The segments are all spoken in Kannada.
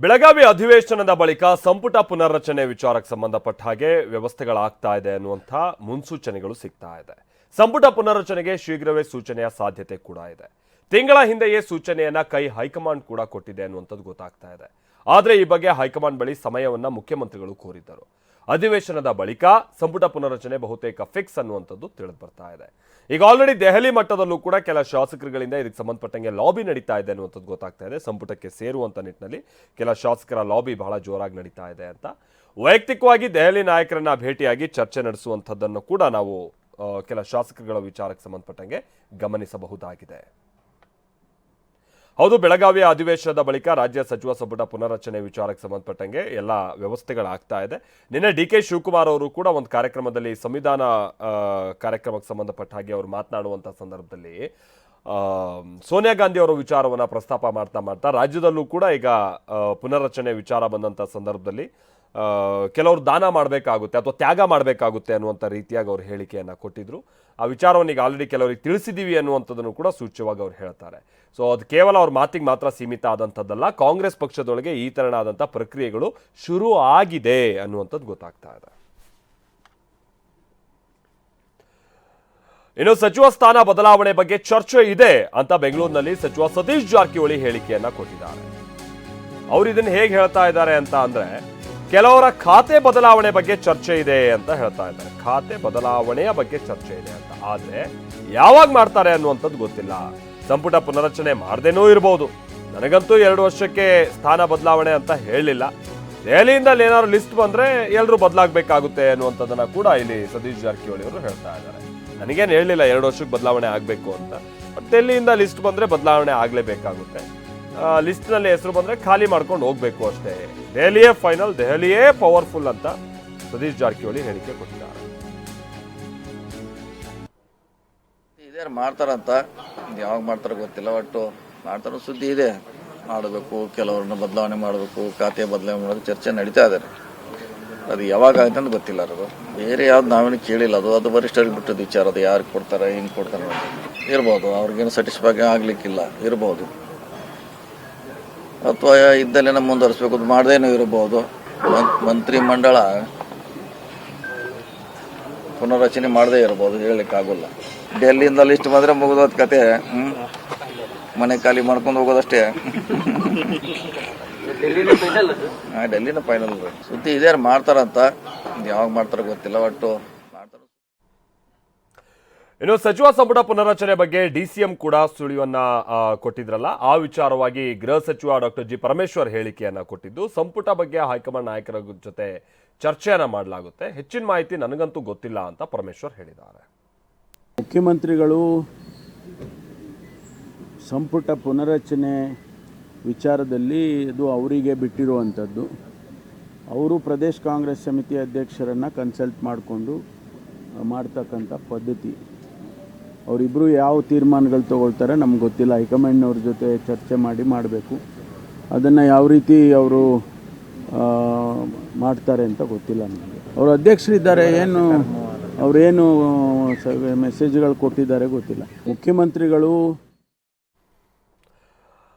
ಬೆಳಗಾವಿ ಅಧಿವೇಶನದ ಬಳಿಕ ಸಂಪುಟ ಪುನರ್ರಚನೆ ವಿಚಾರಕ್ಕೆ ಸಂಬಂಧಪಟ್ಟ ಹಾಗೆ ವ್ಯವಸ್ಥೆಗಳಾಗ್ತಾ ಇದೆ ಅನ್ನುವಂಥ ಮುನ್ಸೂಚನೆಗಳು ಸಿಗ್ತಾ ಇದೆ. ಸಂಪುಟ ಪುನರ್ರಚನೆಗೆ ಶೀಘ್ರವೇ ಸೂಚನೆಯ ಸಾಧ್ಯತೆ ಕೂಡ ಇದೆ. ತಿಂಗಳ ಹಿಂದೆಯೇ ಸೂಚನೆಯನ್ನ ಹೈಕಮಾಂಡ್ ಕೂಡ ಕೊಟ್ಟಿದೆ ಅನ್ನುವಂಥದ್ದು ಗೊತ್ತಾಗ್ತಾ ಇದೆ. ಆದರೆ ಈ ಬಗ್ಗೆ ಹೈಕಮಾಂಡ್ ಬಳಿ ಸಮಯವನ್ನ ಮುಖ್ಯಮಂತ್ರಿಗಳು ಕೋರಿದ್ದರು. ಅಧಿವೇಶನದ ಬಳಿಕ ಸಂಪುಟ ಪುನರ್ರಚನೆ ಬಹುತೇಕ ಫಿಕ್ಸ್ ಅನ್ನುವಂಥದ್ದು ತಿಳಿದು ಬರ್ತಾ ಇದೆ. ಈಗ ಆಲ್ರೆಡಿ ದೆಹಲಿ ಮಟ್ಟದಲ್ಲೂ ಕೂಡ ಕೆಲ ಶಾಸಕರುಗಳಿಂದ ಇದಕ್ಕೆ ಸಂಬಂಧಪಟ್ಟಂಗೆ ಲಾಬಿ ನಡೀತಾ ಇದೆ ಅನ್ನುವಂಥದ್ದು ಗೊತ್ತಾಗ್ತಾ ಇದೆ. ಸಂಪುಟಕ್ಕೆ ಸೇರುವಂತ ನಿಟ್ಟಿನಲ್ಲಿ ಕೆಲ ಶಾಸಕರ ಲಾಬಿ ಬಹಳ ಜೋರಾಗಿ ನಡೀತಾ ಇದೆ ಅಂತ ವೈಯಕ್ತಿಕವಾಗಿ ದೆಹಲಿ ನಾಯಕರನ್ನ ಭೇಟಿಯಾಗಿ ಚರ್ಚೆ ನಡೆಸುವಂಥದ್ದನ್ನು ಕೂಡ ನಾವು ಕೆಲ ಶಾಸಕರುಗಳ ವಿಚಾರಕ್ಕೆ ಸಂಬಂಧಪಟ್ಟಂಗೆ ಗಮನಿಸಬಹುದಾಗಿದೆ. ಹೌದು, ಬೆಳಗಾವಿಯ ಅಧಿವೇಶನದ ಬಳಿಕ ರಾಜ್ಯ ಸಚಿವ ಸಂಪುಟ ಪುನರ್ರಚನೆ ವಿಚಾರಕ್ಕೆ ಸಂಬಂಧಪಟ್ಟಂಗೆ ಎಲ್ಲ ವ್ಯವಸ್ಥೆಗಳಾಗ್ತಾ ಇದೆ. ನಿನ್ನೆ ಡಿ.ಕೆ. ಶಿವಕುಮಾರ್ ಅವರು ಕೂಡ ಒಂದು ಕಾರ್ಯಕ್ರಮದಲ್ಲಿ ಸಂವಿಧಾನ ಕಾರ್ಯಕ್ರಮಕ್ಕೆ ಸಂಬಂಧಪಟ್ಟ ಹಾಗೆ ಅವರು ಮಾತನಾಡುವಂಥ ಸಂದರ್ಭದಲ್ಲಿ ಸೋನಿಯಾ ಗಾಂಧಿ ಅವರ ವಿಚಾರವನ್ನು ಪ್ರಸ್ತಾಪ ಮಾಡ್ತಾ ರಾಜ್ಯದಲ್ಲೂ ಕೂಡ ಈಗ ಪುನರ್ರಚನೆ ವಿಚಾರ ಬಂದಂಥ ಸಂದರ್ಭದಲ್ಲಿ ಕೆಲವರು ದಾನ ಮಾಡಬೇಕಾಗುತ್ತೆ ಅಥವಾ ತ್ಯಾಗ ಮಾಡಬೇಕಾಗುತ್ತೆ ಅನ್ನುವಂಥ ರೀತಿಯಾಗಿ ಅವರು ಹೇಳಿಕೆಯನ್ನು ಕೊಟ್ಟಿದ್ರು. ಆ ವಿಚಾರವನ್ನು ಈಗ ಆಲ್ರೆಡಿ ಕೆಲವರಿಗೆ ತಿಳಿಸಿದ್ದೀವಿ ಅನ್ನುವಂಥದ್ದನ್ನು ಕೂಡ ಸೂಚ್ಯವಾಗಿ ಅವ್ರು ಹೇಳ್ತಾರೆ. ಸೊ ಅದು ಕೇವಲ ಅವ್ರ ಮಾತಿಗೆ ಮಾತ್ರ ಸೀಮಿತ ಆದಂಥದ್ದಲ್ಲ, ಕಾಂಗ್ರೆಸ್ ಪಕ್ಷದೊಳಗೆ ಈ ತೆರನಾದಂಥ ಪ್ರಕ್ರಿಯೆಗಳು ಶುರು ಆಗಿದೆ ಅನ್ನುವಂಥದ್ದು ಗೊತ್ತಾಗ್ತಾ ಇದೆ. ಇನ್ನು ಸಚಿವ ಸ್ಥಾನ ಬದಲಾವಣೆ ಬಗ್ಗೆ ಚರ್ಚೆ ಇದೆ ಅಂತ ಬೆಂಗಳೂರಿನಲ್ಲಿ ಸಚಿವ ಸತೀಶ್ ಜಾರಕಿಹೊಳಿ ಹೇಳಿಕೆಯನ್ನ ಕೊಟ್ಟಿದ್ದಾರೆ. ಅವರು ಇದನ್ನು ಹೇಗೆ ಹೇಳ್ತಾ ಇದ್ದಾರೆ ಅಂತ ಅಂದ್ರೆ, ಕೆಲವರ ಖಾತೆ ಬದಲಾವಣೆ ಬಗ್ಗೆ ಚರ್ಚೆ ಇದೆ ಅಂತ ಹೇಳ್ತಾ ಇದ್ದಾರೆ. ಖಾತೆ ಬದಲಾವಣೆಯ ಬಗ್ಗೆ ಚರ್ಚೆ ಇದೆ ಅಂತ, ಆದ್ರೆ ಯಾವಾಗ ಮಾಡ್ತಾರೆ ಅನ್ನುವಂಥದ್ದು ಗೊತ್ತಿಲ್ಲ. ಸಂಪುಟ ಪುನರಚನೆ ಮಾಡದೇನೂ ಇರಬಹುದು. ನನಗಂತೂ 2 ವರ್ಷಕ್ಕೆ ಸ್ಥಾನ ಬದಲಾವಣೆ ಅಂತ ಹೇಳಲಿಲ್ಲ. ದೆಹಲಿಯಿಂದ ಏನಾದ್ರು ಲಿಸ್ಟ್ ಬಂದ್ರೆ ಎಲ್ಲರೂ ಬದಲಾಗಬೇಕಾಗುತ್ತೆ ಅನ್ನುವಂಥದ್ದನ್ನ ಕೂಡ ಇಲ್ಲಿ ಸತೀಶ್ ಜಾರಕಿಹೊಳಿ ಅವರು ಹೇಳ್ತಾ ಇದ್ದಾರೆ. ನನಗೇನು ಹೇಳಲಿಲ್ಲ 2 ವರ್ಷಕ್ಕೆ ಬದಲಾವಣೆ ಆಗಬೇಕು ಅಂತ, ಬಟ್ ದೆಹಲಿಯಿಂದ ಲಿಸ್ಟ್ ಬಂದ್ರೆ ಬದಲಾವಣೆ ಆಗಲೇಬೇಕಾಗುತ್ತೆ. ಲಿಸ್ಟ್ನಲ್ಲಿ ಹೆಸರು ಬಂದರೆ ಖಾಲಿ ಮಾಡ್ಕೊಂಡು ಹೋಗಬೇಕು ಅಷ್ಟೇ. ದೆಹಲಿಯೇ ಫೈನಲ್, ದೆಹಲಿಯೇ ಪವರ್ಫುಲ್ ಅಂತ ಸತೀಶ್ ಜಾರಕಿಹೊಳಿ ಹೇಳಿಕೆ ಕೊಟ್ಟಿದ್ದಾರೆ. ಇದೇ ಮಾಡ್ತಾರಂತ, ಯಾವಾಗ ಮಾಡ್ತಾರೋ ಗೊತ್ತಿಲ್ಲ, ಒಟ್ಟು ಮಾಡ್ತಾರೋ ಸುದ್ದಿ ಇದೆ. ಮಾಡಬೇಕು, ಕೆಲವ್ರನ್ನ ಬದಲಾವಣೆ ಮಾಡಬೇಕು, ಖಾತೆ ಬದಲಾವಣೆ ಮಾಡೋದು ಚರ್ಚೆ ನಡೀತಾ ಇದ್ದಾರೆ. ಅದು ಯಾವಾಗ ಆಗುತ್ತೆ ಅಂತ ಗೊತ್ತಿಲ್ಲ. ಅದು ಬೇರೆ ಯಾವ್ದು ನಾವೇನು ಕೇಳಿಲ್ಲ. ಅದು ವರಿಷ್ಠರಿಗೆ ಬಿಟ್ಟದ್ದು ವಿಚಾರ. ಅದು ಯಾರಿಗೆ ಕೊಡ್ತಾರೆ, ಹೆಂಗೆ ಕೊಡ್ತಾರೆ ಇರ್ಬೋದು. ಅವ್ರಿಗೇನು ಸ್ಯಾಟಿಸ್ಫೈ ಆಗ್ಲಿಕ್ಕಿಲ್ಲ ಇರ್ಬೋದು, ಅಥವಾ ಇದ್ದಲ್ಲೇನ ಮುಂದುವರಿಸ್ಬೇಕು, ಅದು ಮಾಡದೇನೂ ಇರಬಹುದು. ಮಂತ್ರಿ ಮಂಡಳ ಪುನರ್ರಚನೆ ಮಾಡದೇ ಇರಬಹುದು, ಹೇಳಲಿಕ್ಕಾಗಲ್ಲ. ಡೆಲ್ಲಿಯಿಂದ ಲಿಸ್ಟ್ ಬಂದರೆ ಮುಗಿದೋದ್ ಕತೆ. ಮನೆ ಖಾಲಿ ಮಾಡ್ಕೊಂಡು ಹೋಗೋದಷ್ಟೇ. ಡೆಲ್ಲಿನ ಫೈನಲ್ ಸುದ್ದಿ ಇದೇ ಮಾಡ್ತಾರಂತ, ಯಾವಾಗ ಮಾಡ್ತಾರೋ ಗೊತ್ತಿಲ್ಲ, ಒಟ್ಟು ಮಾಡ್ತಾರ. ಇನ್ನು ಸಚಿವ ಸಂಪುಟ ಪುನರ್ರಚನೆ ಬಗ್ಗೆ ಡಿಸಿಎಂ ಕೂಡ ಸುಳಿವನ್ನ ಕೊಟ್ಟಿದ್ರಲ್ಲ, ಆ ವಿಚಾರವಾಗಿ ಗೃಹ ಸಚಿವ ಡಾಕ್ಟರ್ ಜಿ ಪರಮೇಶ್ವರ್ ಹೇಳಿಕೆಯನ್ನ ಕೊಟ್ಟಿದ್ದು, ಸಂಪುಟ ಬಗ್ಗೆ ಹೈಕಮಾಂಡ್ ನಾಯಕರ ಜೊತೆ ಚರ್ಚೆಯನ್ನ ಮಾಡಲಾಗುತ್ತೆ, ಹೆಚ್ಚಿನ ಮಾಹಿತಿ ನನಗಂತೂ ಗೊತ್ತಿಲ್ಲ ಅಂತ ಪರಮೇಶ್ವರ್ ಹೇಳಿದ್ದಾರೆ. ಮುಖ್ಯಮಂತ್ರಿಗಳು ಸಂಪುಟ ಪುನರ್ರಚನೆ ವಿಚಾರದಲ್ಲಿ ಅದು ಅವರಿಗೆ ಬಿಟ್ಟಿರುವಂಥದ್ದು. ಅವರು ಪ್ರದೇಶ ಕಾಂಗ್ರೆಸ್ ಸಮಿತಿ ಅಧ್ಯಕ್ಷರನ್ನು ಕನ್ಸಲ್ಟ್ ಮಾಡಿಕೊಂಡು ಮಾಡ್ತಕ್ಕಂಥ ಪದ್ಧತಿ. ಅವರಿಬ್ಬರು ಯಾವ ತೀರ್ಮಾನಗಳು ತಗೊಳ್ತಾರೆ ನಮ್ಗೆ ಗೊತ್ತಿಲ್ಲ. ಹೈಕಮಾಂಡ್ನವ್ರ ಜೊತೆ ಚರ್ಚೆ ಮಾಡಿ ಮಾಡಬೇಕು. ಅದನ್ನು ಯಾವ ರೀತಿ ಅವರು ಮಾಡ್ತಾರೆ ಅಂತ ಗೊತ್ತಿಲ್ಲ ನನಗೆ. ಅವರು ಅಧ್ಯಕ್ಷರಿದ್ದಾರೆ, ಏನು ಅವರೇನು ಮೆಸೇಜ್ಗಳು ಕೊಟ್ಟಿದ್ದಾರೆ ಗೊತ್ತಿಲ್ಲ. ಮುಖ್ಯಮಂತ್ರಿಗಳು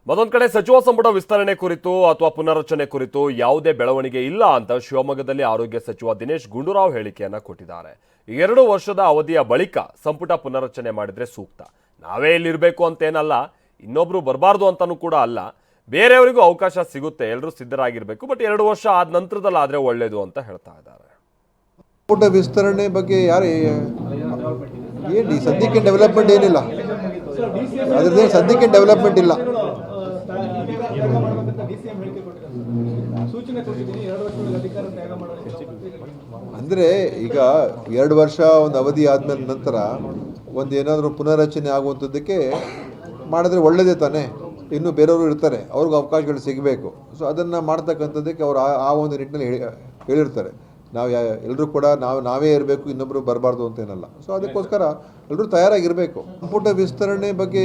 ಮತ್ತೊಂದು ಕಡೆ ಸಚಿವ ಸಂಪುಟ ವಿಸ್ತರಣೆ ಕುರಿತು ಅಥವಾ ಪುನರ್ರಚನೆ ಕುರಿತು ಯಾವುದೇ ಬೆಳವಣಿಗೆ ಇಲ್ಲ ಅಂತ ಶಿವಮೊಗ್ಗದಲ್ಲಿ ಆರೋಗ್ಯ ಸಚಿವ ದಿನೇಶ್ ಗುಂಡೂರಾವ್ ಹೇಳಿಕೆಯನ್ನ ಕೊಟ್ಟಿದ್ದಾರೆ. 2 ವರ್ಷದ ಅವಧಿಯ ಬಳಿಕ ಸಂಪುಟ ಪುನರ್ರಚನೆ ಮಾಡಿದ್ರೆ ಸೂಕ್ತ. ನಾವೇ ಇಲ್ಲಿರಬೇಕು ಅಂತೇನಲ್ಲ, ಇನ್ನೊಬ್ರು ಬರಬಾರ್ದು ಅಂತಾನೂ ಕೂಡ ಅಲ್ಲ. ಬೇರೆಯವರಿಗೂ ಅವಕಾಶ ಸಿಗುತ್ತೆ, ಎಲ್ಲರೂ ಸಿದ್ಧರಾಗಿರ್ಬೇಕು. ಬಟ್ 2 ವರ್ಷ ಆದ ನಂತರದಲ್ಲಿ ಆದ್ರೆ ಒಳ್ಳೇದು ಅಂತ ಹೇಳ್ತಾ ಇದ್ದಾರೆ. ಸಂಪುಟ ವಿಸ್ತರಣೆ ಬಗ್ಗೆ ಏನು ಸದ್ಯಕ್ಕೆ ಡೆವಲಪ್ಮೆಂಟ್ ಏನಿಲ್ಲ, ಅದ್ರದ್ದು ಸದ್ಯಕ್ಕೆ ಡೆವಲಪ್ಮೆಂಟ್ ಇಲ್ಲ. ಅಂದರೆ ಈಗ 2 ವರ್ಷ ಒಂದು ಅವಧಿ ಆದ್ಮೇಲೆ ನಂತರ ಒಂದು ಏನಾದರೂ ಪುನರ್ರಚನೆ ಆಗುವಂಥದ್ದಕ್ಕೆ ಮಾಡಿದ್ರೆ ಒಳ್ಳೆಯದೇ ತಾನೇ. ಇನ್ನೂ ಬೇರೆಯವರು ಇರ್ತಾರೆ, ಅವ್ರಿಗೆ ಅವಕಾಶಗಳು ಸಿಗಬೇಕು. ಸೊ ಅದನ್ನು ಮಾಡ್ತಕ್ಕಂಥದ್ದಕ್ಕೆ ಅವರು ಆ ಒಂದು ನಿಟ್ಟಿನಲ್ಲಿ ಹೇಳಿರ್ತಾರೆ. ನಾವು ಎಲ್ಲರೂ ಕೂಡ ನಾವೇ ಇರಬೇಕು, ಇನ್ನೊಬ್ಬರು ಬರಬಾರ್ದು ಅಂತೇನಲ್ಲ. ಸೊ ಅದಕ್ಕೋಸ್ಕರ ಎಲ್ಲರೂ ತಯಾರಾಗಿರಬೇಕು. ಸಂಪುಟ ವಿಸ್ತರಣೆ ಬಗ್ಗೆ